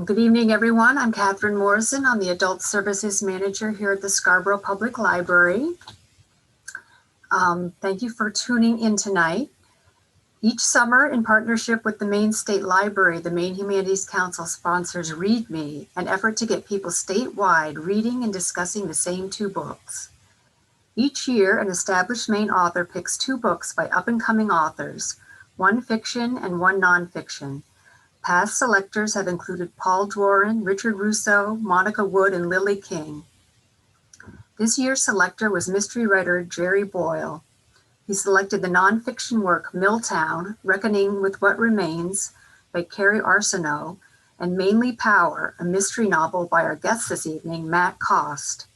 Good evening, everyone. I'm Catherine Morrison. I'm the Adult Services Manager here at the Scarborough Public Library. Thank you for tuning in tonight. Each summer, in partnership with the Maine State Library, the Maine Humanities Council sponsors Read Me, an effort to get people statewide reading and discussing the same two books. Each year, an established Maine author picks two books by up-and-coming authors, one fiction and one nonfiction. Past selectors have included Paul Dworin, Richard Russo, Monica Wood, and Lily King. This year's selector was mystery writer Jerry Boyle. He selected the nonfiction work Milltown, Reckoning with What Remains by Carrie Arsenault, and Mainly Power, a mystery novel by our guest this evening, Matt Cost.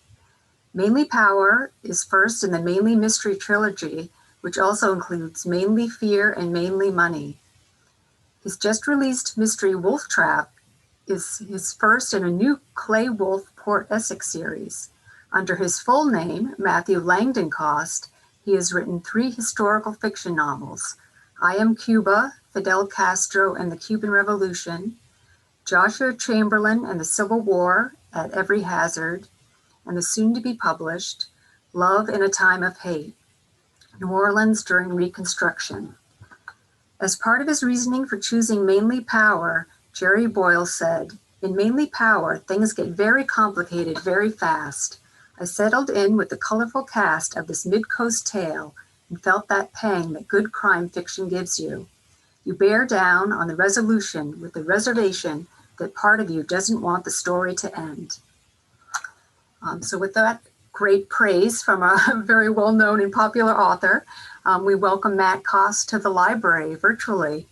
Mainly Power is first in the Mainly Mystery Trilogy, which also includes Mainly Fear and Mainly Money. His just-released mystery Wolfe Trap is his first in a new Clay Wolfe Port Essex series. Under his full name, Matthew Langdon Cost, he has written 3 historical fiction novels, I Am Cuba, Fidel Castro and the Cuban Revolution, Joshua Chamberlain and the Civil War at Every Hazard, and the soon-to-be-published Love in a Time of Hate, New Orleans During Reconstruction. As part of his reasoning for choosing Mainly Power, Jerry Boyle said, "In Mainly Power, things get very complicated very fast. I settled in with the colorful cast of this mid-coast tale and felt that pang that good crime fiction gives you. You bear down on the resolution with the reservation that part of you doesn't want the story to end." So with that great praise from a very well-known and popular author, we welcome Matt Cost to the library virtually.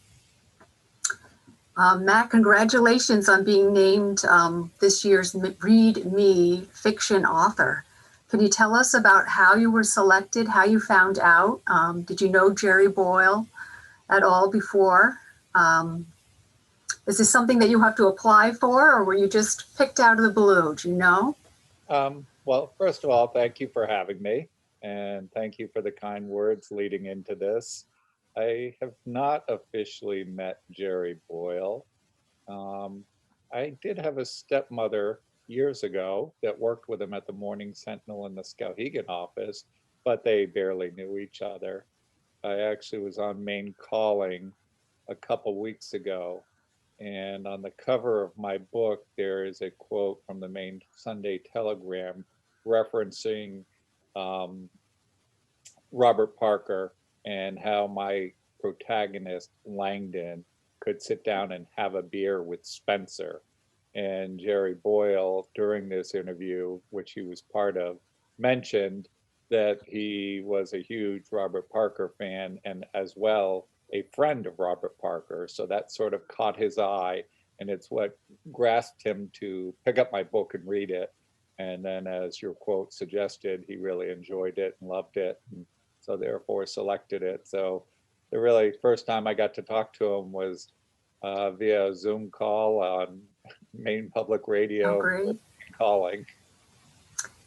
Matt, congratulations on being named this year's Read Me fiction author. Can you tell us about how you were selected, how you found out? Did you know Jerry Boyle at all before? Is this something that you have to apply for, or were you just picked out of the blue? Do you know? Well, first of all, thank you for having me, and thank you for the kind words leading into this. I have not officially met Jerry Boyle. I did have a stepmother years ago that worked with him at the Morning Sentinel in the Skowhegan office, but they barely knew each other. I actually was on Maine Calling a couple weeks ago, and on the cover of my book, there is a quote from the Maine Sunday Telegram referencing um, Robert Parker and how my protagonist, Langdon, could sit down and have a beer with Spencer. And Jerry Boyle, during this interview, which he was part of, mentioned that he was a huge Robert Parker fan and as well a friend of Robert Parker. So that sort of caught his eye, and it's what grasped him to pick up my book and read it. And then, as your quote suggested, he really enjoyed it and loved it, and so therefore selected it. So the really first time I got to talk to him was via a Zoom call on Maine Public Oh, Radio great. Calling.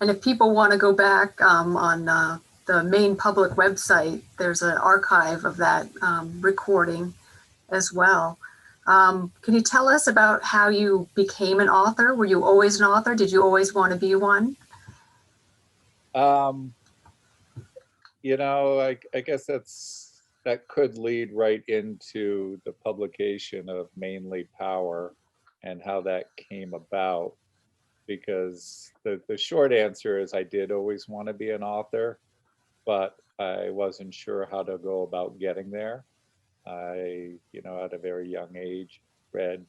And if people want to go back on the Maine Public website, there's an archive of that recording as well. Can you tell us about how you became an author? Were you always an author? Did you always want to be one? Um, I guess that could lead right into the publication of Mainly Power and how that came about. Because the short answer is I did always want to be an author, but I wasn't sure how to go about getting there. I, at a very young age, read,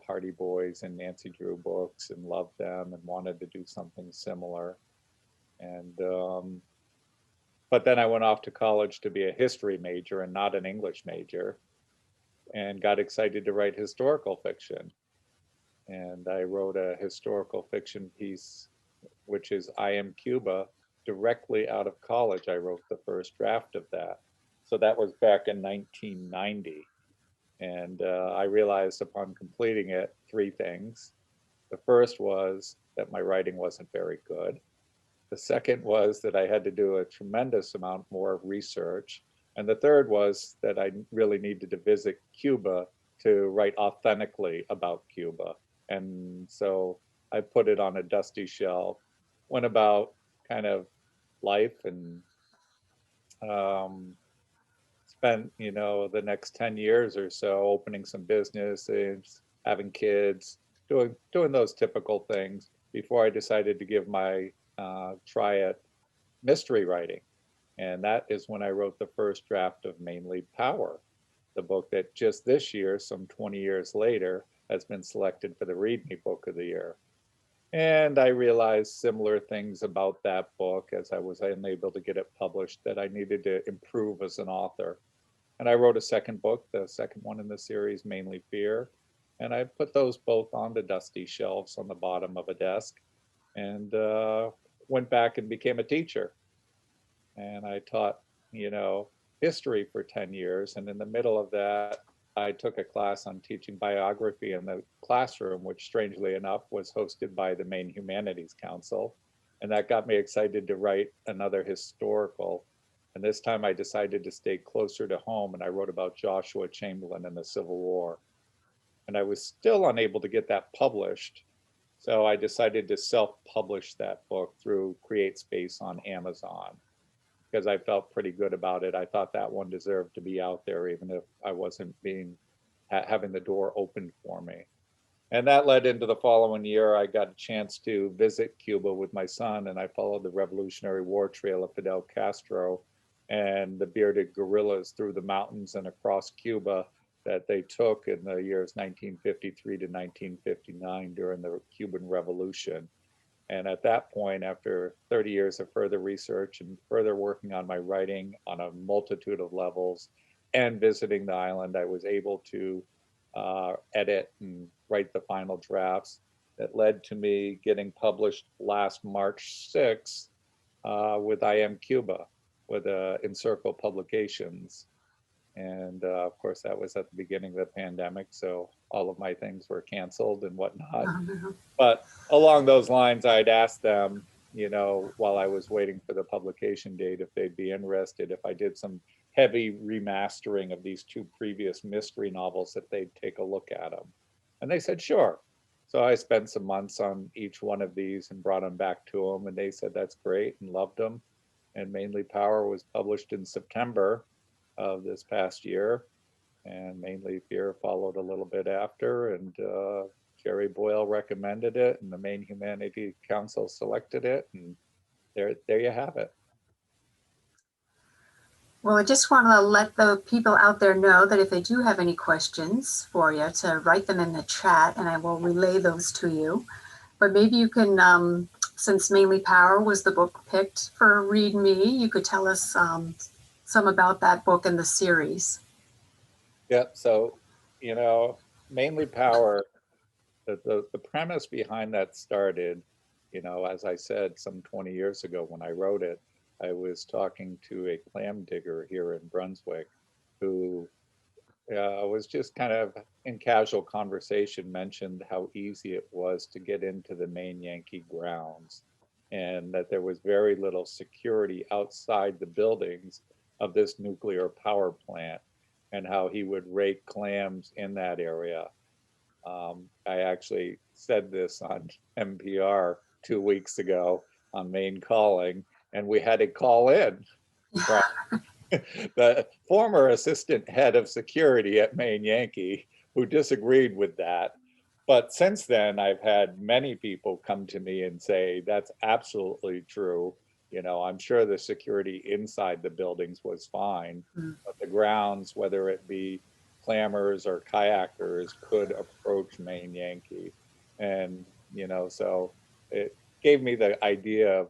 Hardy Boys and Nancy Drew books and loved them and wanted to do something similar. And but then I went off to college to be a history major and not an English major, and got excited to write historical fiction. And I wrote a historical fiction piece, which is I Am Cuba, directly out of college. I wrote the first draft of that. So that was back in 1990. And I realized upon completing it 3 things. The first was that my writing wasn't very good. The second was that I had to do a tremendous amount more research. And the third was that I really needed to visit Cuba to write authentically about Cuba. And so I put it on a dusty shelf, went about kind of life, and um, spent, the next 10 years or so opening some businesses, having kids, doing those typical things before I decided to give my try at mystery writing. And that is when I wrote the first draft of Mainly Power, the book that just this year, some 20 years later, has been selected for the Read Me Book of the Year. And I realized similar things about that book as I was unable to get it published, that I needed to improve as an author. And I wrote a second book, the second one in the series, Mainly Fear. And I put those both on the dusty shelves on the bottom of a desk, and went back and became a teacher. And I taught, history for 10 years. And in the middle of that, I took a class on teaching biography in the classroom, which strangely enough was hosted by the Maine Humanities Council. And that got me excited to write another historical. And this time I decided to stay closer to home, and I wrote about Joshua Chamberlain and the Civil War. And I was still unable to get that published. So I decided to self-publish that book through Create Space on Amazon, because I felt pretty good about it. I thought that one deserved to be out there, even if I wasn't having the door opened for me. And that led into the following year. I got a chance to visit Cuba with my son, and I followed the Revolutionary War trail of Fidel Castro and the bearded guerrillas through the mountains and across Cuba that they took in the years 1953 to 1959 during the Cuban Revolution. And at that point, after 30 years of further research and further working on my writing on a multitude of levels and visiting the island, I was able to edit and write the final drafts that led to me getting published last March 6th with I Am Cuba with Encircle Publications. And of course, that was at the beginning of the pandemic, so all of my things were canceled and whatnot. But along those lines, I'd ask them, while I was waiting for the publication date, if they'd be interested if I did some heavy remastering of these two previous mystery novels, that they'd take a look at them. And they said, sure. So I spent some months on each one of these and brought them back to them, and they said that's great and loved them. And Mainly Power was published in September of this past year, and Mainly Fear followed a little bit after, and Jerry Boyle recommended it, and the Maine Humanities Council selected it, and there you have it. Well, I just want to let the people out there know that if they do have any questions for you, to write them in the chat, and I will relay those to you. But maybe you can, since Mainly Power was the book picked for Read Me, you could tell us some about that book and the series. Yep. So, Mainly Power, the premise behind that started, as I said, some 20 years ago when I wrote it. I was talking to a clam digger here in Brunswick who was just kind of in casual conversation mentioned how easy it was to get into the Maine Yankee grounds, and that there was very little security outside the buildings of this nuclear power plant, and how he would rake clams in that area. I actually said this on NPR 2 weeks ago on Maine Calling, and we had to call in from the former assistant head of security at Maine Yankee, who disagreed with that. But since then, I've had many people come to me and say that's absolutely true. I'm sure the security inside the buildings was fine, but the grounds, whether it be clammers or kayakers, could approach Maine Yankee. And, so it gave me the idea of,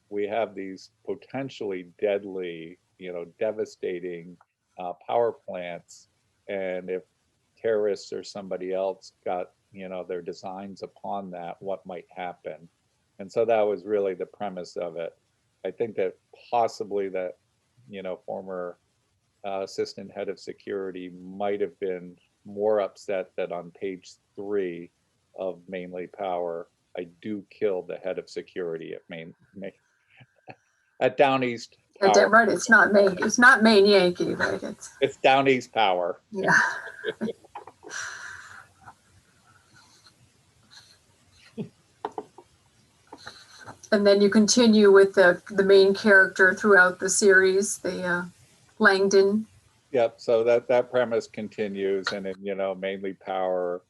we have these potentially deadly, devastating power plants. And if terrorists or somebody else got, their designs upon that, what might happen? And so that was really the premise of it. I think that possibly that, former assistant head of security might have been more upset that on page 3 of Mainly Power, I do kill the head of security at at Down East Power. Right, it's not Maine Yankee, right? It's Down East Power. Yeah. And then you continue with the main character throughout the series, the Langdon. Yep. So that premise continues, and mainly power.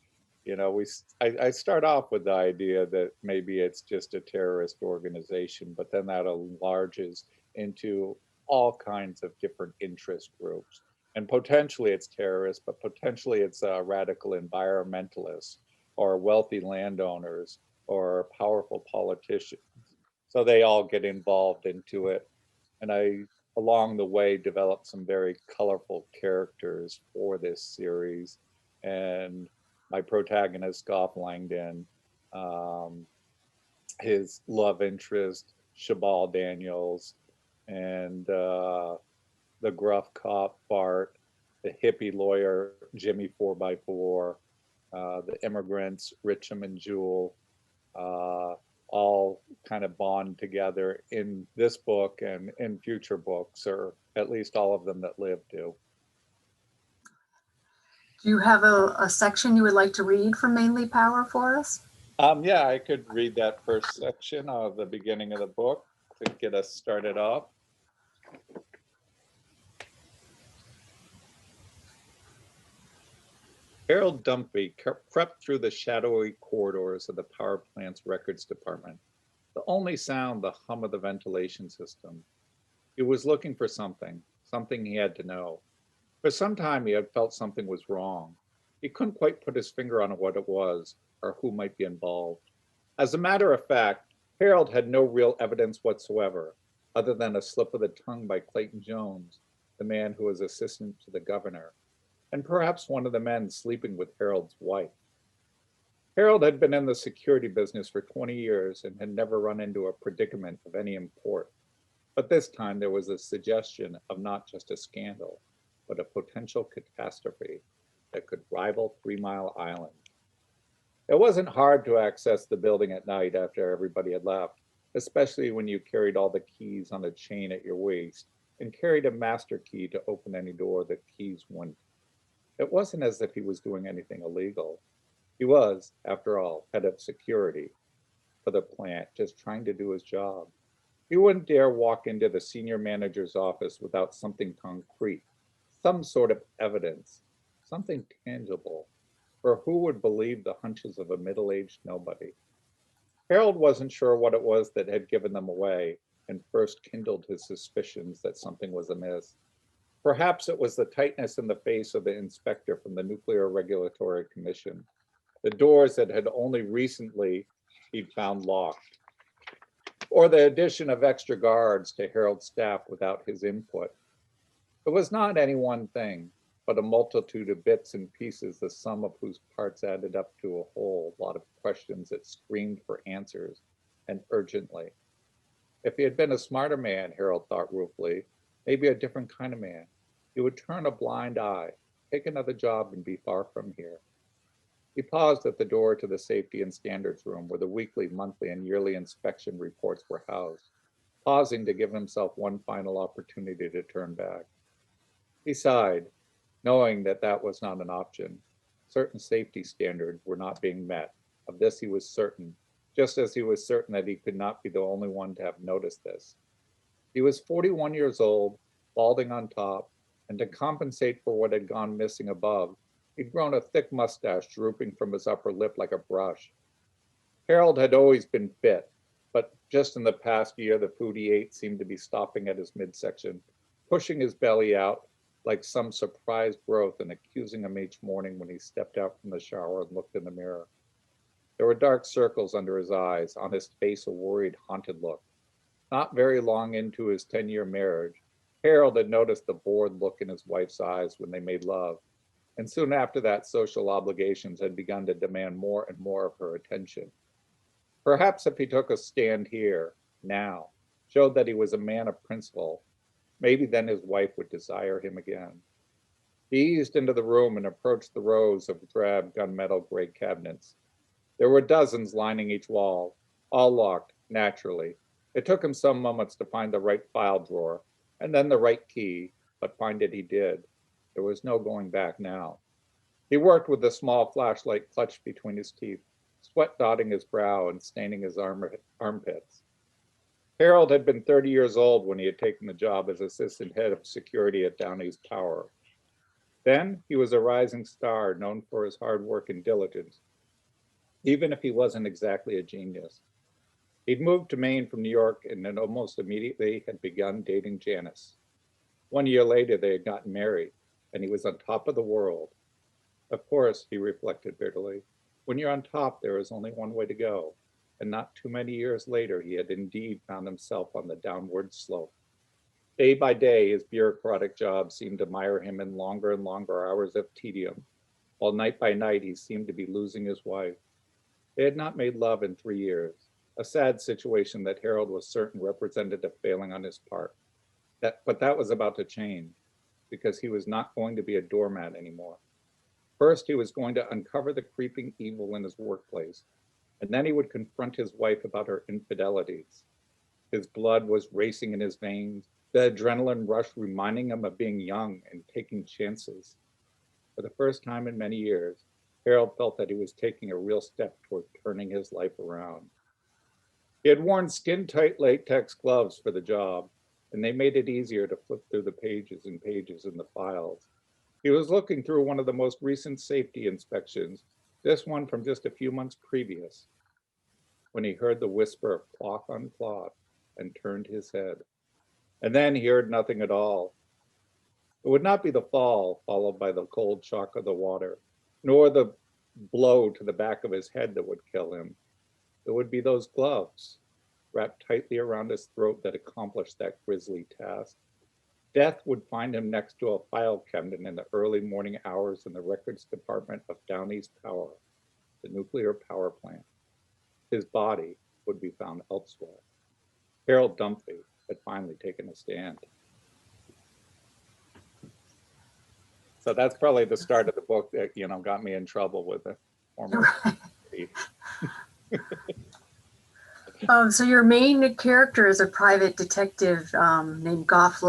I start off with the idea that maybe it's just a terrorist organization, but then that enlarges into all kinds of different interest groups, and potentially it's terrorists, but potentially it's radical environmentalists or wealthy landowners or powerful politicians. So they all get involved into it, and I along the way developed some very colorful characters for this series. And my protagonist, Goff Langdon, um, his love interest, Shabal Daniels, and the gruff cop, Bart, the hippie lawyer, Jimmy 4x4, the immigrants, Richam and Jewel, uh, all kind of bond together in this book and in future books, or at least all of them that live do. Do you have a section you would like to read from Mainly Power for us? Yeah, I could read that first section of the beginning of the book to get us started off. Harold Dunphy crept through the shadowy corridors of the power plant's records department. The only sound, the hum of the ventilation system. He was looking for something, something he had to know. For some time, he had felt something was wrong. He couldn't quite put his finger on what it was or who might be involved. As a matter of fact, Harold had no real evidence whatsoever, other than a slip of the tongue by Clayton Jones, the man who was assistant to the governor, and perhaps one of the men sleeping with Harold's wife. Harold had been in the security business for 20 years and had never run into a predicament of any import. But this time there was a suggestion of not just a scandal, but a potential catastrophe that could rival 3 Mile Island. It wasn't hard to access the building at night after everybody had left, especially when you carried all the keys on a chain at your waist and carried a master key to open any door that keys wouldn't. It wasn't as if he was doing anything illegal. He was, after all, head of security for the plant, just trying to do his job. He wouldn't dare walk into the senior manager's office without something concrete, some sort of evidence, something tangible. For who would believe the hunches of a middle aged nobody? Harold wasn't sure what it was that had given them away and first kindled his suspicions that something was amiss. Perhaps it was the tightness in the face of the inspector from the Nuclear Regulatory Commission, the doors that had only recently he'd found locked, or the addition of extra guards to Harold's staff without his input. It was not any one thing, but a multitude of bits and pieces, the sum of whose parts added up to a whole lot of questions that screamed for answers, and urgently. If he had been a smarter man, Harold thought ruefully, maybe a different kind of man, he would turn a blind eye, take another job, and be far from here. He paused at the door to the safety and standards room where the weekly, monthly, and yearly inspection reports were housed, pausing to give himself one final opportunity to turn back. He sighed, knowing that that was not an option. Certain safety standards were not being met. Of this he was certain, just as he was certain that he could not be the only one to have noticed this. He was 41 years old, balding on top, and to compensate for what had gone missing above, he'd grown a thick mustache drooping from his upper lip like a brush. Harold had always been fit, but just in the past year, the food he ate seemed to be stopping at his midsection, pushing his belly out like some surprised growth and accusing him each morning when he stepped out from the shower and looked in the mirror. There were dark circles under his eyes, on his face a worried, haunted look. Not very long into his 10-year marriage, Harold had noticed the bored look in his wife's eyes when they made love, and soon after that, social obligations had begun to demand more and more of her attention. Perhaps if he took a stand here, now, showed that he was a man of principle, maybe then his wife would desire him again. He eased into the room and approached the rows of drab gunmetal gray cabinets. There were dozens lining each wall, all locked, naturally. It took him some moments to find the right file drawer, and then the right key, but find it he did. There was no going back now. He worked with the small flashlight clutched between his teeth, sweat dotting his brow and staining his armpits. Harold had been 30 years old when he had taken the job as assistant head of security at Downey's Power. Then he was a rising star known for his hard work and diligence, even if he wasn't exactly a genius. He'd moved to Maine from New York and then almost immediately had begun dating Janice. 1 year later, they had gotten married, and he was on top of the world. Of course, he reflected bitterly, when you're on top, there is only one way to go. And not too many years later, he had indeed found himself on the downward slope. Day by day, his bureaucratic job seemed to mire him in longer and longer hours of tedium, while night by night he seemed to be losing his wife. They had not made love in 3 years, a sad situation that Harold was certain represented a failing on his part. But that was about to change, because he was not going to be a doormat anymore. First, he was going to uncover the creeping evil in his workplace, and then he would confront his wife about her infidelities. His blood was racing in his veins, the adrenaline rush reminding him of being young and taking chances. For the first time in many years, Harold felt that he was taking a real step toward turning his life around. He had worn skin-tight latex gloves for the job, and they made it easier to flip through the pages and pages in the files. He was looking through one of the most recent safety inspections, this one from just a few months previous, when he heard the whisper of cloth on cloth and turned his head. And then he heard nothing at all. It would not be the fall followed by the cold shock of the water, nor the blow to the back of his head that would kill him. It would be those gloves wrapped tightly around his throat that accomplished that grisly task. Death would find him next to a file cabinet in the early morning hours in the records department of Downey's Power, the nuclear power plant. His body would be found elsewhere. Harold Dunphy had finally taken a stand. So that's probably the start of the book that, got me in trouble with the former. So your main character is a private detective named Goff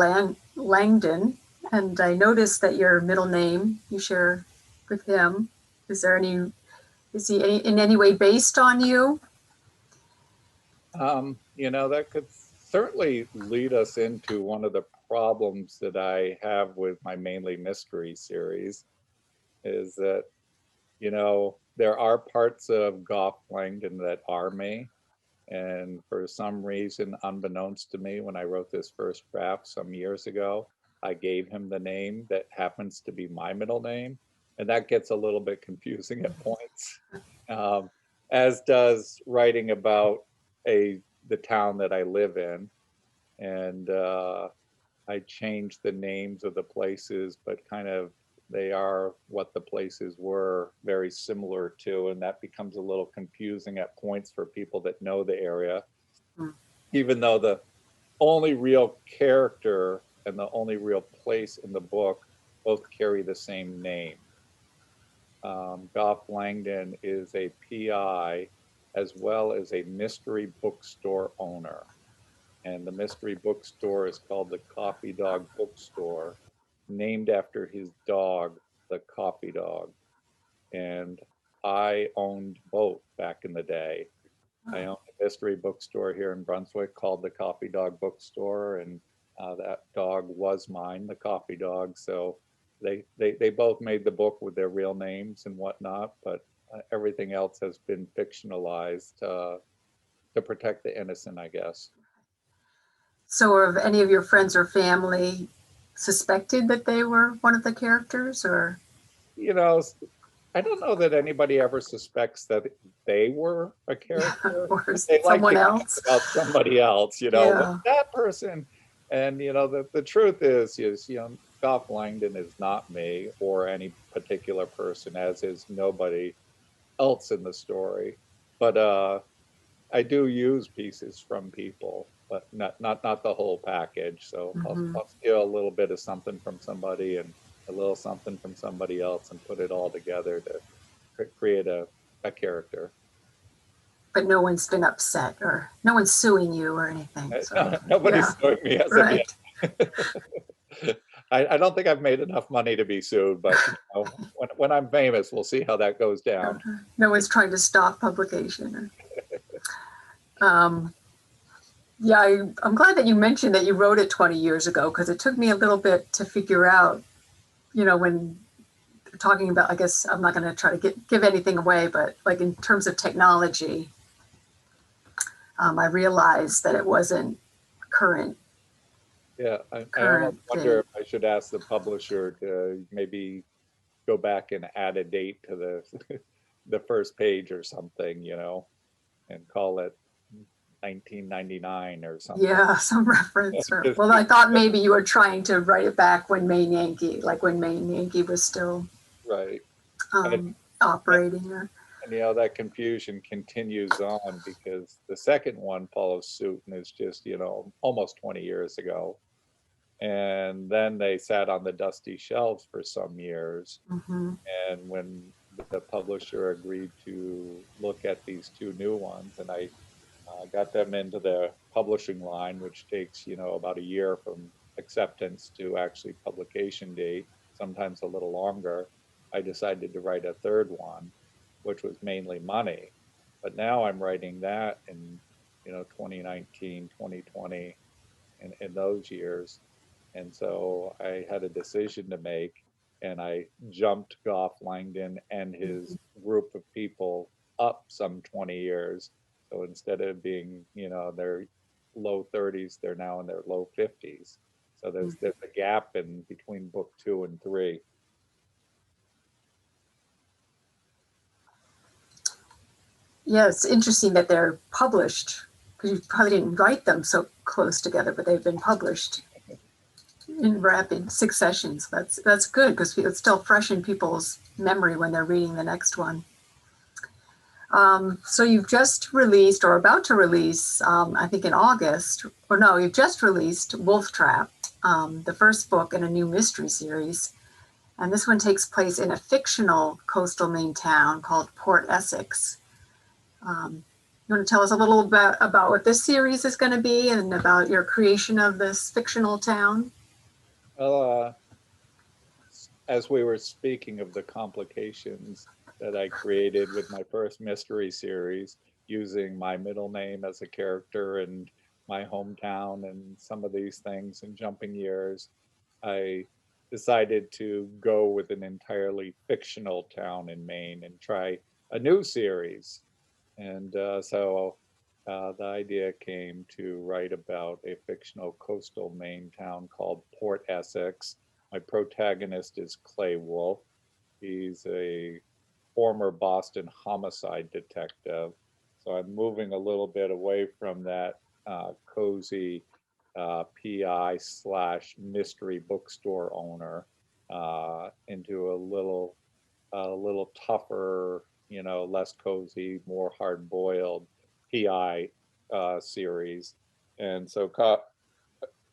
Langdon, and I noticed that your middle name you share with him. Is he in any way based on you? That could certainly lead us into one of the problems that I have with my mainly mystery series, is that, there are parts of Goff Langdon that are me. And for some reason, unbeknownst to me, when I wrote this first draft some years ago, I gave him the name that happens to be my middle name. And that gets a little bit confusing at points, as does writing about the town that I live in. And I changed the names of the places, but kind of they are what the places were very similar to, and that becomes a little confusing at points for people that know the area, even though the only real character and the only real place in the book both carry the same name. Goff Langdon is a PI as well as a mystery bookstore owner. And the mystery bookstore is called the Coffee Dog Bookstore, named after his dog, the Coffee Dog. And I owned both back in the day. I owned a mystery bookstore here in Brunswick called the Coffee Dog Bookstore, and that dog was mine, the Coffee Dog. So they both made the book with their real names and whatnot, but everything else has been fictionalized to protect the innocent, I guess. So have any of your friends or family suspected that they were one of the characters, or? I don't know that anybody ever suspects that they were a character. Or They like someone to else? about somebody else, Yeah. that person. And, the truth is, Goff Langdon is not me or any particular person, as is nobody else in the story. But I do use pieces from people, but not the whole package. So I'll steal a little bit of something from somebody and a little something from somebody else and put it all together to create a character. But no one's been upset, or no one's suing you or anything. So, Nobody's suing me as right. of yet. I don't think I've made enough money to be sued, but when I'm famous, we'll see how that goes down. No one's trying to stop publication. Yeah, I'm glad that you mentioned that you wrote it 20 years ago, because it took me a little bit to figure out, when talking about, I guess I'm not going to try to give anything away, but like in terms of technology, I realized that it wasn't current Yeah, I almost current wonder thing. if I should ask the publisher to maybe go back and add a date to the the first page or something, and call it 1999 or something. Yeah, some reference. Just Well, keep I thought maybe you were trying to write it back when Maine Yankee, like when Maine Yankee was still right. And, operating. Or and that confusion continues on because the second one follows suit and is just, almost 20 years ago. And then they sat on the dusty shelves for some years. mhm. And when the publisher agreed to look at these two new ones, and I got them into the publishing line, which takes, about a year from acceptance to actually publication date, sometimes a little longer. I decided to write a third one, which was mainly money. But now I'm writing that in, 2019, 2020, in those years. And so I had a decision to make, and I jumped Goff Langdon and his group of people up some 20 years. So instead of being, their low 30s, they're now in their low 50s. So there's a gap in between book 2 and 3. Yeah, it's interesting that they're published, because you probably didn't write them so close together, but they've been published in rapid succession. So that's good, because it's still fresh in people's memory when they're reading the next one. So you've just released, or about to release, I think in August, or no, you've just released Wolfe Trap, the first book in a new mystery series. And this one takes place in a fictional coastal Maine town called Port Essex. You want to tell us a little bit about what this series is going to be and about your creation of this fictional town? Well, as we were speaking of the complications that I created with my first mystery series, using my middle name as a character and my hometown and some of these things and jumping years, I decided to go with an entirely fictional town in Maine and try a new series. And so the idea came to write about a fictional coastal Maine town called Port Essex. My protagonist is Clay Wolfe. He's a former Boston homicide detective. So I'm moving a little bit away from that cozy PI slash mystery bookstore owner into a little tougher, less cozy, more hard boiled PI series. And so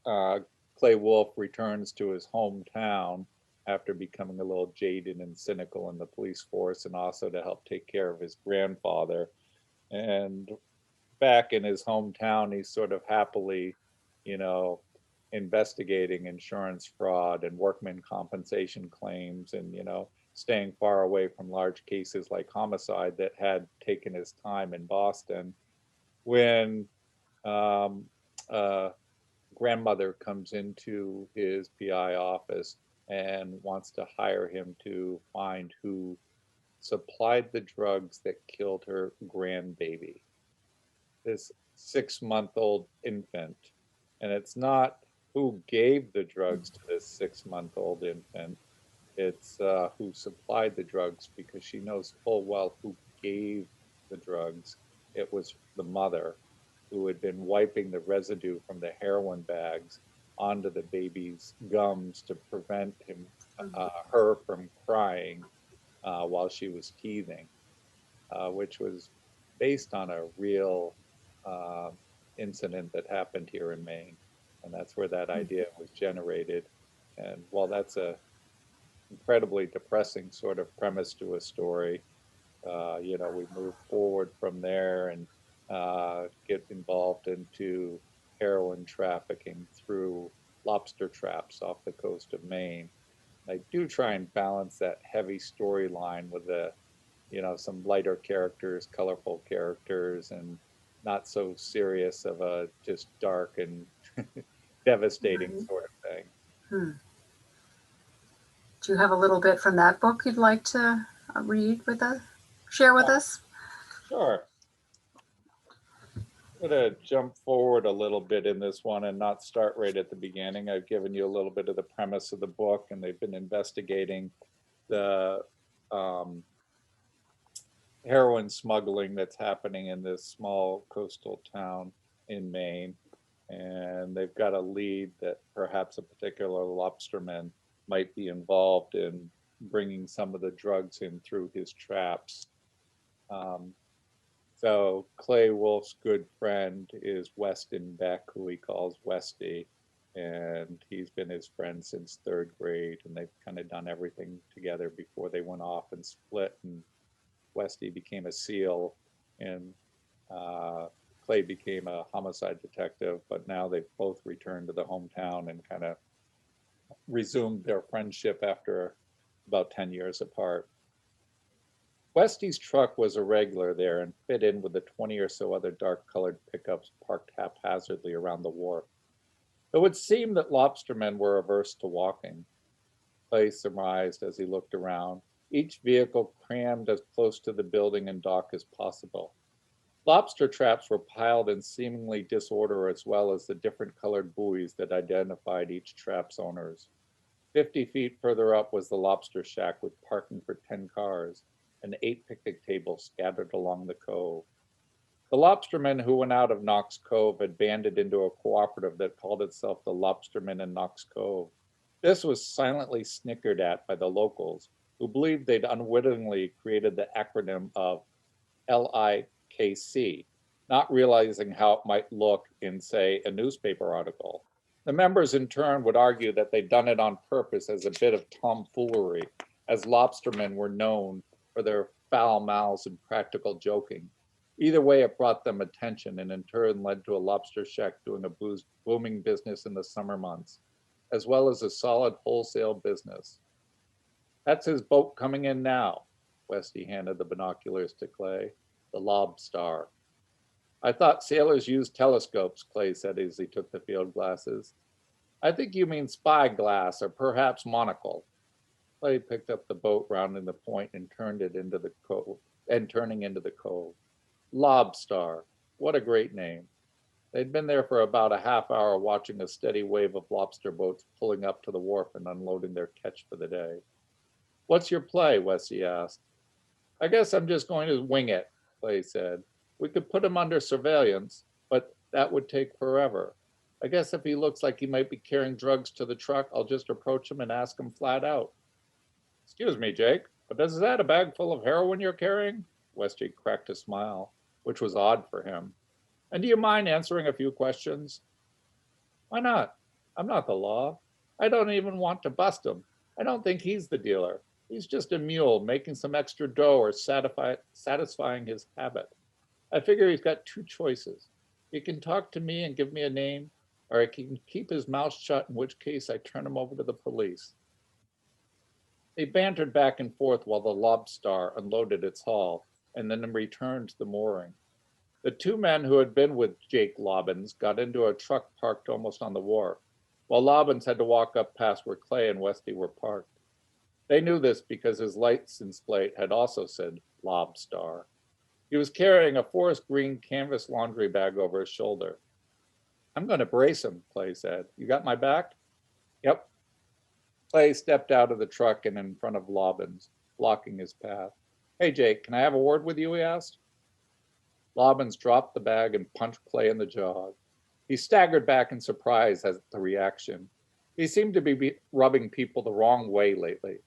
uh, Clay Wolfe returns to his hometown after becoming a little jaded and cynical in the police force, and also to help take care of his grandfather. And back in his hometown, he's sort of happily, you know, investigating insurance fraud and workman compensation claims, and staying far away from large cases like homicide that had taken his time in Boston. When um, uh, grandmother comes into his PI office and wants to hire him to find who supplied the drugs that killed her grandbaby, this 6-month-old infant. And it's not who gave the drugs to this 6-month-old infant, it's who supplied the drugs, because she knows full well who gave the drugs. It was the mother, who had been wiping the residue from the heroin bags onto the baby's gums to prevent her from crying while she was teething, which was based on a real uh, incident that happened here in Maine. And that's where that idea was generated. And while that's a incredibly depressing sort of premise to a story, we move forward from there and get involved into heroin trafficking through lobster traps off the coast of Maine. I do try and balance that heavy storyline with some lighter characters, colorful characters, and not so serious of a just dark and devastating Right. sort of thing. Hmm. Do you have a little bit from that book you'd like to read with us, share with us? Sure. I'm going to jump forward a little bit in this one and not start right at the beginning. I've given you a little bit of the premise of the book, and they've been investigating the um, heroin smuggling that's happening in this small coastal town in Maine. And they've got a lead that perhaps a particular lobsterman might be involved in bringing some of the drugs in through his traps. Um, so Clay Wolfe's good friend is Weston Beck, who he calls Westy, and he's been his friend since third grade, and they've kind of done everything together before they went off and split. And Westy became a SEAL, and uh, Clay became a homicide detective. But now they've both returned to the hometown and kind of resumed their friendship after about 10 years apart. Westy's truck was a regular there and fit in with the 20 or so other dark colored pickups parked haphazardly around the wharf. It would seem that lobstermen were averse to walking, Clay surmised as he looked around, each vehicle crammed as close to the building and dock as possible. Lobster traps were piled in seemingly disorder as well as the different colored buoys that identified each trap's owners. 50 feet further up was the lobster shack with parking for 10 cars and 8 picnic tables scattered along the cove. The lobstermen who went out of Knox Cove had banded into a cooperative that called itself the Lobstermen in Knox Cove. This was silently snickered at by the locals, who believed they'd unwittingly created the acronym of LIKC, not realizing how it might look in, say, a newspaper article. The members, in turn, would argue that they'd done it on purpose as a bit of tomfoolery, as lobstermen were known for their foul mouths and practical joking. Either way, it brought them attention and in turn led to a lobster shack doing a booming business in the summer months, as well as a solid wholesale business. That's his boat coming in now. Westy handed the binoculars to Clay. The Lobstar. I thought sailors used telescopes, Clay said as he took the field glasses. I think you mean spyglass or perhaps monocle. Clay picked up the boat rounding the point and turned it into the cove and turning into the cove. Lobstar. What a great name. They'd been there for about a half hour watching a steady wave of lobster boats pulling up to the wharf and unloading their catch for the day. What's your play? Westy asked. I guess I'm just going to wing it, Clay said. We could put him under surveillance, but that would take forever. I guess if he looks like he might be carrying drugs to the truck, I'll just approach him and ask him flat out. Excuse me, Jake, but is that a bag full of heroin you're carrying? Westy cracked a smile, which was odd for him. And do you mind answering a few questions? Why not? I'm not the law. I don't even want to bust him. I don't think he's the dealer. He's just a mule making some extra dough or satisfying his habit. I figure he's got two choices. He can talk to me and give me a name, or he can keep his mouth shut, in which case I turn him over to the police. They bantered back and forth while the Lobstar unloaded its haul and then returned to the mooring. The two men who had been with Jake Lobbins got into a truck parked almost on the wharf, while Lobbins had to walk up past where Clay and Westy were parked. They knew this because his license plate had also said Lobstar. He was carrying a forest green canvas laundry bag over his shoulder. I'm going to brace him, Clay said. You got my back? Yep. Clay stepped out of the truck and in front of Lobbins, blocking his path. Hey, Jake, can I have a word with you? He asked. Lobbins dropped the bag and punched Clay in the jaw. He staggered back in surprise at the reaction. He seemed to be rubbing people the wrong way lately.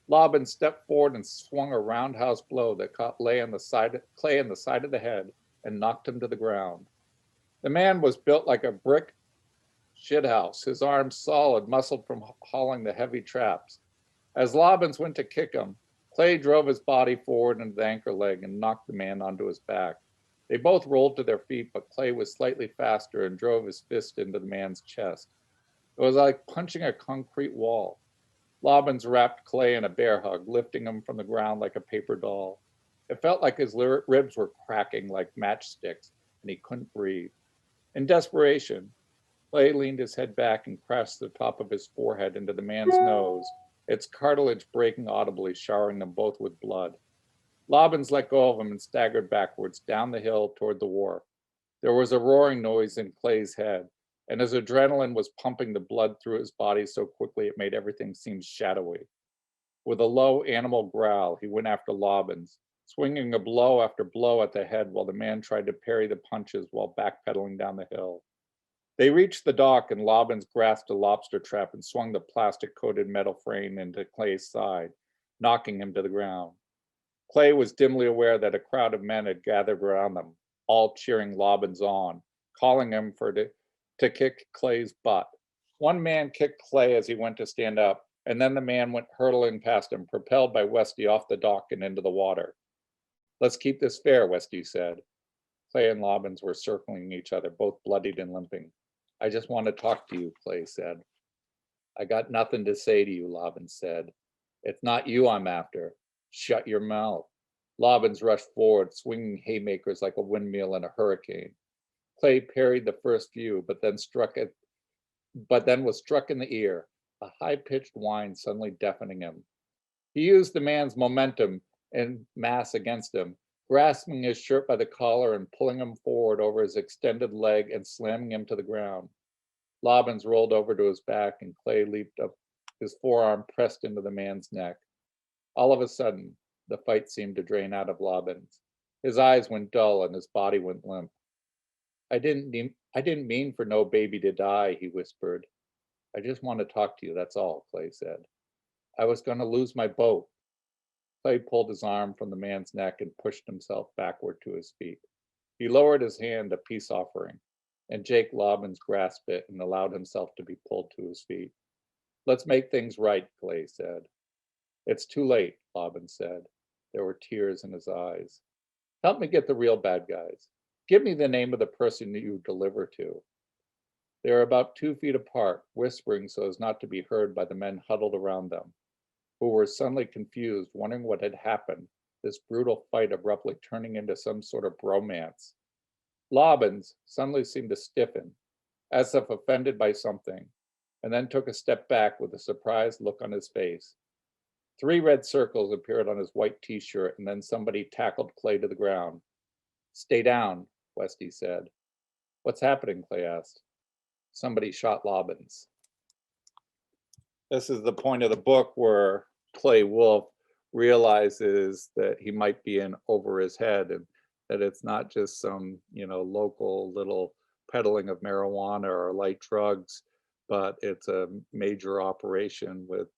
Lobbins stepped forward and swung a roundhouse blow that caught Clay in the side of the head and knocked him to the ground. The man was built like a brick shithouse, his arms solid, muscled from hauling the heavy traps. As Lobbins went to kick him, Clay drove his body forward into the anchor leg and knocked the man onto his back. They both rolled to their feet, but Clay was slightly faster and drove his fist into the man's chest. It was like punching a concrete wall. Lobbins wrapped Clay in a bear hug, lifting him from the ground like a paper doll. It felt like his ribs were cracking like matchsticks, and he couldn't breathe. In desperation, Clay leaned his head back and pressed the top of his forehead into the man's nose, its cartilage breaking audibly, showering them both with blood. Lobbins let go of him and staggered backwards down the hill toward the wharf. There was a roaring noise in Clay's head, and his adrenaline was pumping the blood through his body so quickly it made everything seem shadowy. With a low animal growl, he went after Lobbins, swinging a blow after blow at the head while the man tried to parry the punches while backpedaling down the hill. They reached the dock and Lobbins grasped a lobster trap and swung the plastic-coated metal frame into Clay's side, knocking him to the ground. Clay was dimly aware that a crowd of men had gathered around them, all cheering Lobbins on, calling him to kick Clay's butt. One man kicked Clay as he went to stand up, and then the man went hurtling past him, propelled by Westy off the dock and into the water. "Let's keep this fair," Westy said. Clay and Lobbins were circling each other, both bloodied and limping. "I just want to talk to you," Clay said. "I got nothing to say to you," Lobbins said. "It's not you I'm after. Shut your mouth." Lobbins rushed forward, swinging haymakers like a windmill in a hurricane. Clay parried the first few, but then was struck in the ear, a high-pitched whine suddenly deafening him. He used the man's momentum and mass against him, grasping his shirt by the collar and pulling him forward over his extended leg and slamming him to the ground. Lobbins rolled over to his back and Clay leaped up, his forearm pressed into the man's neck. All of a sudden, the fight seemed to drain out of Lobbins. His eyes went dull and his body went limp. I didn't mean for no baby to die," he whispered. "I just want to talk to you, that's all," Clay said. "I was going to lose my boat." Clay pulled his arm from the man's neck and pushed himself backward to his feet. He lowered his hand, a peace offering, and Jake Lobbins grasped it and allowed himself to be pulled to his feet. "Let's make things right," Clay said. "It's too late," Lobbins said. There were tears in his eyes. "Help me get the real bad guys. Give me the name of the person that you deliver to." They were about 2 feet apart, whispering so as not to be heard by the men huddled around them, who were suddenly confused, wondering what had happened, this brutal fight abruptly turning into some sort of bromance. Lobbins suddenly seemed to stiffen, as if offended by something, and then took a step back with a surprised look on his face. 3 red circles appeared on his white t-shirt, and then somebody tackled Clay to the ground. "Stay down," Westy said. "What's happening?" Clay asked. "Somebody shot Lobbins." This is the point of the book where Clay Wolfe realizes that he might be in over his head and that it's not just some, local little peddling of marijuana or light drugs, but it's a major operation with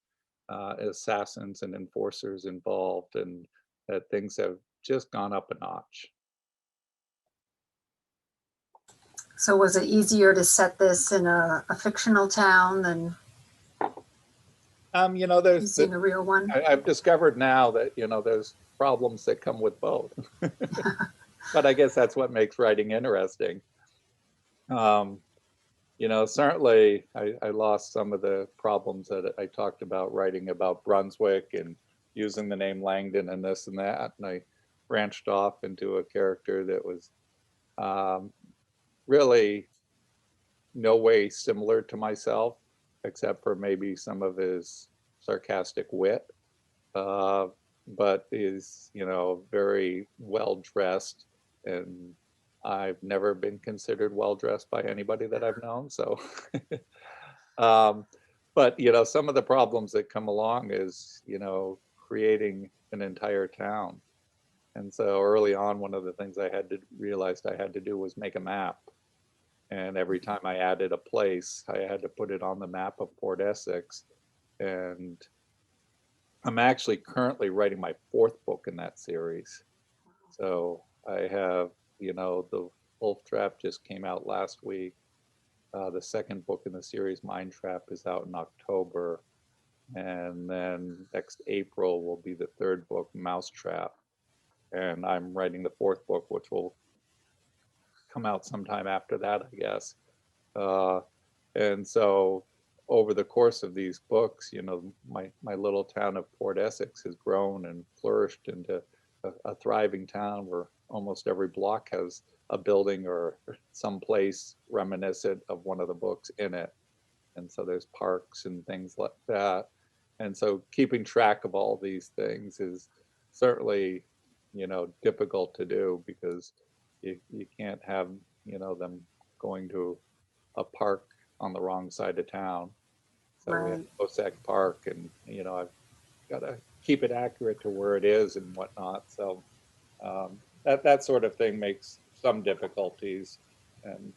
assassins and enforcers involved, and that things have just gone up a notch. So was it easier to set this in a fictional town than There's using a real one? I've discovered now that there's problems that come with both, but I guess that's what makes writing interesting. Certainly I lost some of the problems that I talked about writing about Brunswick and using the name Langdon and this and that, and I branched off into a character that was really no way similar to myself, except for maybe some of his sarcastic wit, but is, very well dressed, and I've never been considered well dressed by anybody that I've known. So, but some of the problems that come along is, creating an entire town. And so early on, one of the things I had to realized I had to do was make a map. And every time I added a place, I had to put it on the map of Port Essex. And I'm actually currently writing my 4th book in that series. So I have, the Wolfe Trap just came out last week. The 2nd book in the series, Mind Trap, is out in October. And then next April will be the 3rd book, Mouse Trap. And I'm writing the 4th book, which will come out sometime after that, I guess. And so over the course of these books, my little town of Port Essex has grown and flourished into a thriving town where almost every block has a building or some place reminiscent of one of the books in it. And so there's parks and things like that. And so keeping track of all these things is certainly, difficult to do because you can't have, them going to a park on the wrong side of town. So we have Right. Ossack Park, and I've got to keep it accurate to where it is and whatnot. So that sort of thing makes some difficulties, and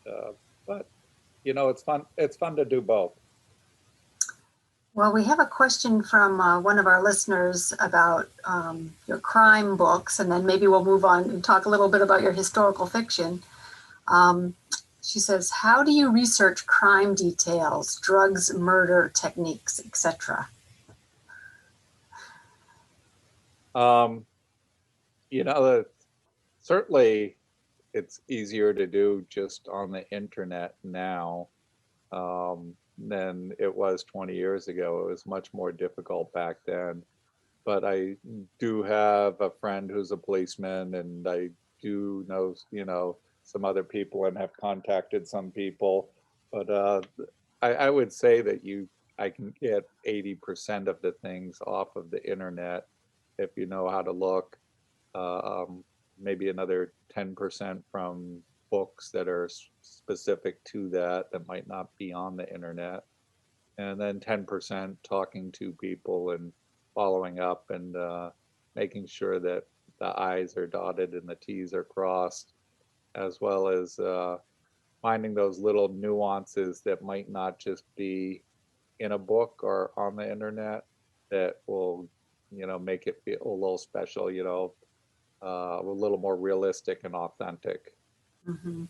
but it's fun. It's fun to do both. Well, we have a question from one of our listeners about your crime books, and then maybe we'll move on and talk a little bit about your historical fiction. Um, she says, "How do you research crime details, drugs, murder techniques, etc.?" Um, you know, uh, Certainly it's easier to do just on the internet now than it was 20 years ago. It was much more difficult back then. But I do have a friend who's a policeman, and I do know, some other people and have contacted some people. But I would say that I can get 80% of the things off of the internet if you know how to look. Um, Maybe another 10% from books that are specific to that might not be on the internet, and then 10% talking to people and following up and making sure that the I's are dotted and the T's are crossed, as well as finding those little nuances that might not just be in a book or on the internet that will, make it feel a little special, a little more realistic and authentic. Mhm.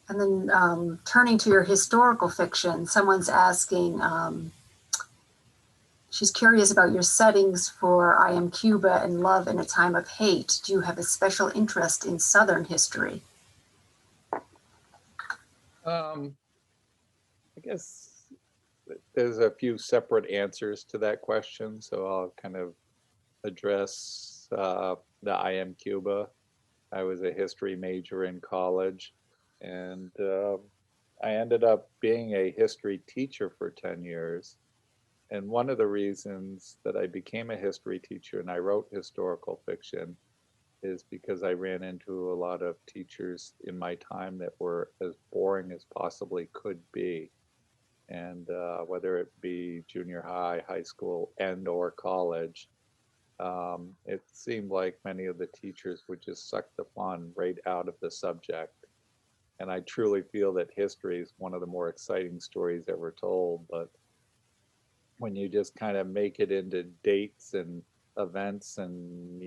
And then turning to your historical fiction, someone's asking, she's curious about your settings for I Am Cuba and Love in a Time of Hate. Do you have a special interest in Southern history? Um, I guess there's a few separate answers to that question, so I'll kind of address the I Am Cuba. I was a history major in college, and I ended up being a history teacher for 10 years. And one of the reasons that I became a history teacher and I wrote historical fiction is because I ran into a lot of teachers in my time that were as boring as possibly could be. And whether it be junior high, high school, and or college, it seemed like many of the teachers would just suck the fun right out of the subject. And I truly feel that history is one of the more exciting stories ever told. But when you just kind of make it into dates and events and,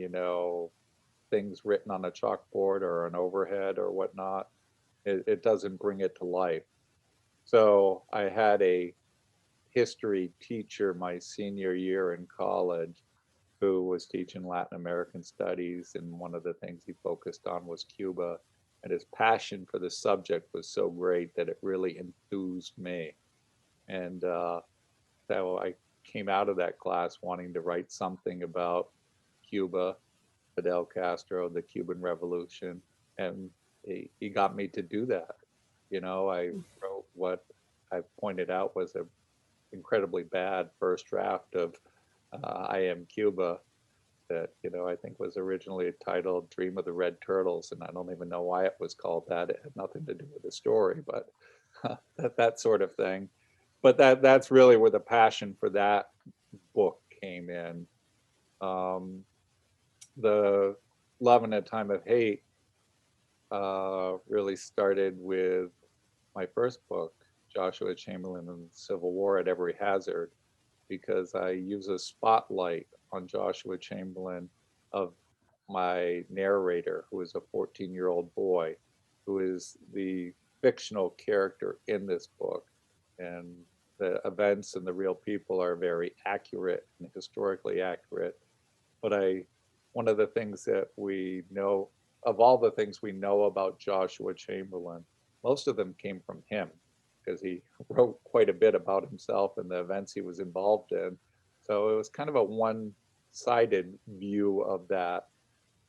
things written on a chalkboard or an overhead or whatnot, it doesn't bring it to life. So I had a history teacher my senior year in college who was teaching Latin American studies, and one of the things he focused on was Cuba. And his passion for the subject was so great that it really enthused me. And so I came out of that class wanting to write something about Cuba, Fidel Castro, the Cuban Revolution, and he got me to do that. I wrote what I pointed out was a incredibly bad first draft of I Am Cuba that I think was originally titled Dream of the Red Turtles, and I don't even know why it was called that. It had nothing to do with the story, but that sort of thing. But that's really where the passion for that book came in. Um, the Love in a Time of Hate really started with my first book, Joshua Chamberlain and the Civil War at Every Hazard, because I use a spotlight on Joshua Chamberlain of my narrator, who is a 14-year-old boy, who is the fictional character in this book. And the events and the real people are very accurate and historically accurate. But one of the things that we know, of all the things we know about Joshua Chamberlain, most of them came from him because he wrote quite a bit about himself and the events he was involved in. So it was kind of a one-sided view of that.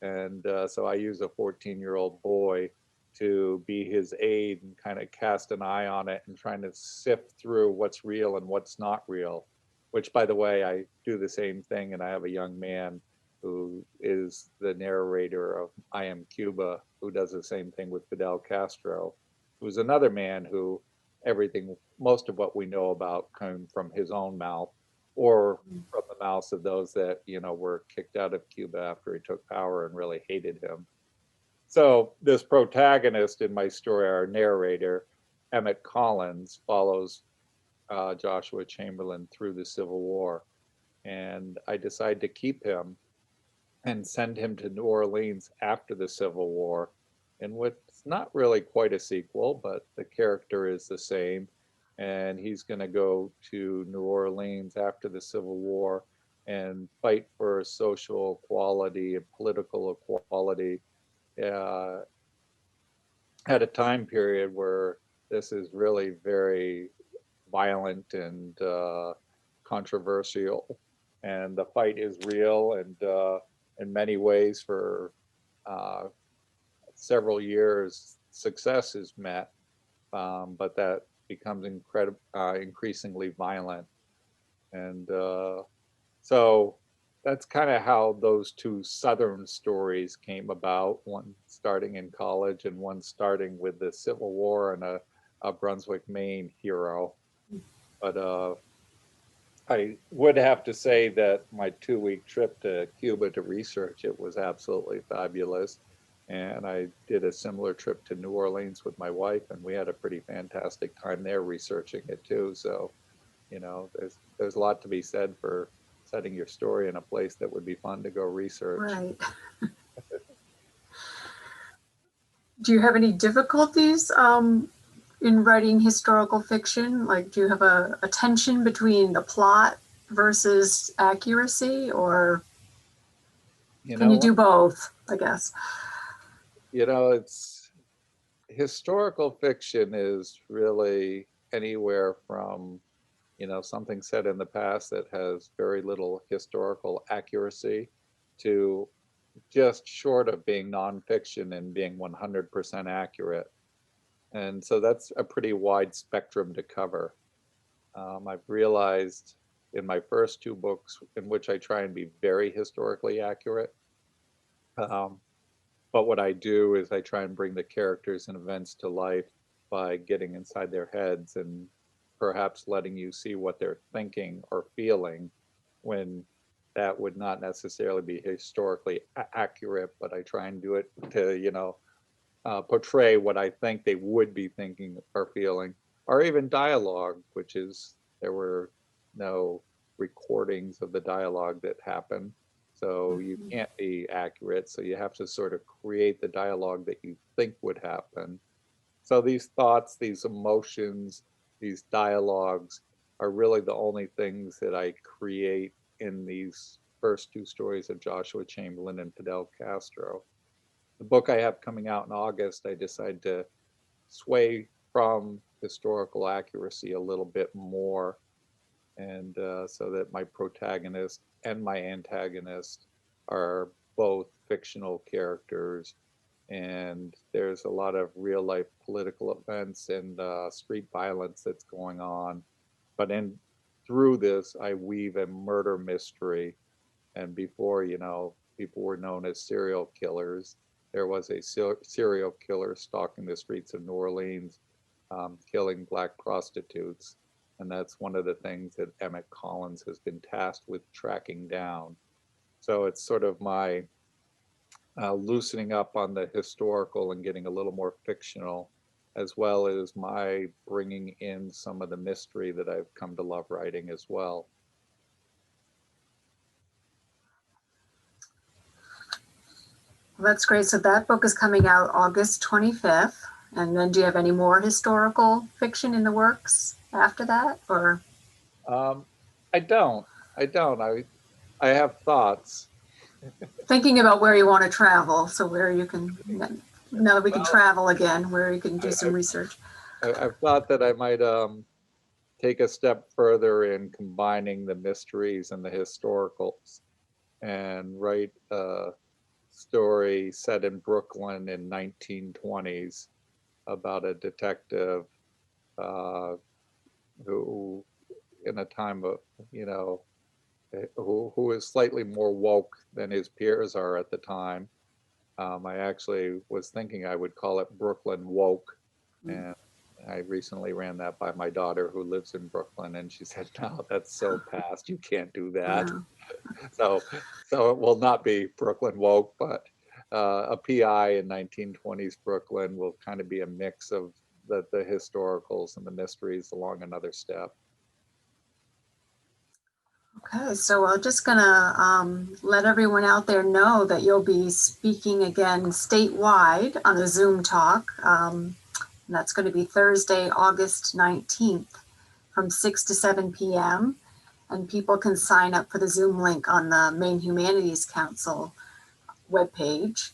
And so I use a 14-year-old boy to be his aide and kind of cast an eye on it and trying to sift through what's real and what's not real, which, by the way, I do the same thing. And I have a young man who is the narrator of I Am Cuba, who does the same thing with Fidel Castro, who's another man who everything, most of what we know about came from his own mouth or from the mouths of those that, were kicked out of Cuba after he took power and really hated him. So this protagonist in my story, our narrator, Emmett Collins, follows Joshua Chamberlain through the Civil War. And I decide to keep him and send him to New Orleans after the Civil War, in what's not really quite a sequel, but the character is the same. And he's going to go to New Orleans after the Civil War and fight for social equality and political equality uh, at a time period where this is really very violent and controversial. And the fight is real, and in many ways, for uh, several years, success is met, but that becomes increasingly violent. And so that's kind of how those two Southern stories came about, one starting in college and one starting with the Civil War and a Brunswick, Maine hero. But I would have to say that my 2-week trip to Cuba to research it was absolutely fabulous. And I did a similar trip to New Orleans with my wife, and we had a pretty fantastic time there researching it too. So, there's a lot to be said for setting your story in a place that would be fun to go research. Right. Do you have any difficulties in writing historical fiction? Like, do you have a tension between the plot versus accuracy, or You can you know, do both, I guess? it's historical fiction is really anywhere from, something said in the past that has very little historical accuracy to just short of being nonfiction and being 100% accurate. And so that's a pretty wide spectrum to cover. I've realized in my first two books, in which I try and be very historically accurate, um, but what I do is I try and bring the characters and events to life by getting inside their heads and perhaps letting you see what they're thinking or feeling when that would not necessarily be historically accurate, but I try and do it to, portray what I think they would be thinking or feeling, or even dialogue, which is there were no recordings of the dialogue that happened. So you can't be accurate. So you have to sort of create the dialogue that you think would happen. So these thoughts, these emotions, these dialogues are really the only things that I create in these first two stories of Joshua Chamberlain and Fidel Castro. The book I have coming out in August, I decided to sway from historical accuracy a little bit more, and so that my protagonist and my antagonist are both fictional characters, and there's a lot of real life political events and street violence that's going on. But in through this, I weave a murder mystery, and before, people were known as serial killers. There was a serial killer stalking the streets of New Orleans, killing black prostitutes. And that's one of the things that Emmett Collins has been tasked with tracking down. So it's sort of my loosening up on the historical and getting a little more fictional, as well as my bringing in some of the mystery that I've come to love writing as well. Well, that's great. So that book is coming out August 25th. And then do you have any more historical fiction in the works after that? Or Um, I don't. I don't. I have thoughts. thinking about where you want to travel? So where you can, now that we can Well, travel again, where you can do I, some research. I've thought that I might take a step further in combining the mysteries and the historicals and write story set in Brooklyn in 1920s about a detective uh, who, in a time of, you know, who is slightly more woke than his peers are at the time. I actually was thinking I would call it Brooklyn Woke, and I recently ran that by my daughter who lives in Brooklyn, and she said, "No, that's so past. You can't do that." Wow. So, so it will not be Brooklyn Woke, but a PI in 1920s Brooklyn will kind of be a mix of the historicals and the mysteries along another step. Okay, so I'm just gonna let everyone out there know that you'll be speaking again statewide on a Zoom talk. And that's going to be Thursday, August 19th from 6 to 7 p.m. And people can sign up for the Zoom link on the Maine Humanities Council webpage,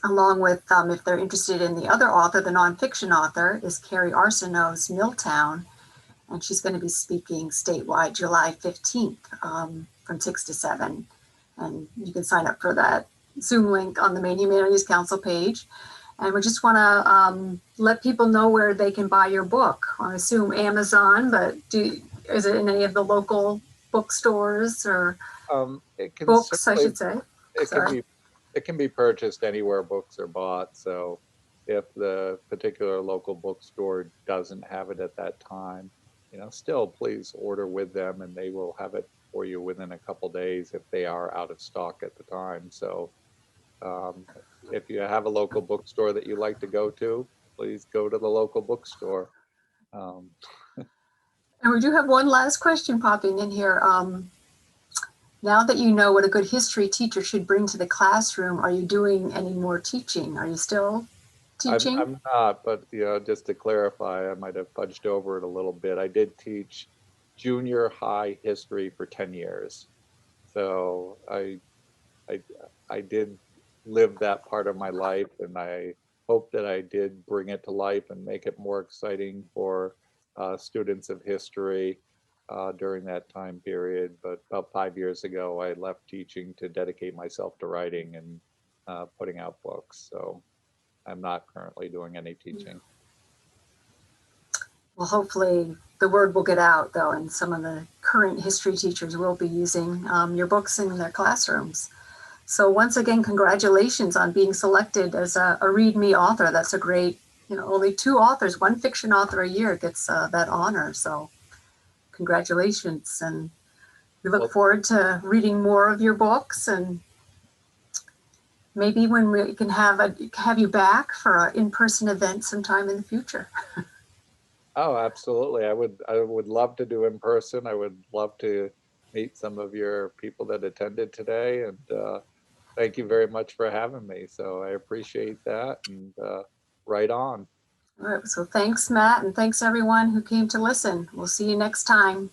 along with, if they're interested in the other author, the nonfiction author is Carrie Arsenault's Milltown, and she's going to be speaking statewide July 15th from 6 to 7. And you can sign up for that Zoom link on the Maine Humanities Council page. And we just want to let people know where they can buy your book. I assume Amazon, but is it in any of the local bookstores or It can books, I certainly should say? it can Sorry. be it can be purchased anywhere books are bought. So if the particular local bookstore doesn't have it at that time, you know, still please order with them and they will have it for you within a couple days if they are out of stock at the time. So um, if you have a local bookstore that you like to go to, please go to the local bookstore. Um, And we do have one last question popping in here. Now that you know what a good history teacher should bring to the classroom, are you doing any more teaching? Are you still teaching? I'm not, but you know, just to clarify, I might have fudged over it a little bit. I did teach junior high history for 10 years. So I I did live that part of my life, and I hope that I did bring it to life and make it more exciting for students of history during that time period. But about 5 years ago, I left teaching to dedicate myself to writing and putting out books. So I'm not currently doing any teaching. Well, hopefully the word will get out, though, and some of the current history teachers will be using your books in their classrooms. So once again, congratulations on being selected as a Read Me author. That's a great, only 2 authors, 1 fiction author a year gets that honor. So congratulations. And we look Well, forward to reading more of your books, and maybe when we can have you back for an in-person event sometime in the future. oh, absolutely. I would love to do in person. I would love to meet some of your people that attended today, and thank you very much for having me. So I appreciate that, and right on. All right, so thanks, Matt, and thanks everyone who came to listen. We'll see you next time.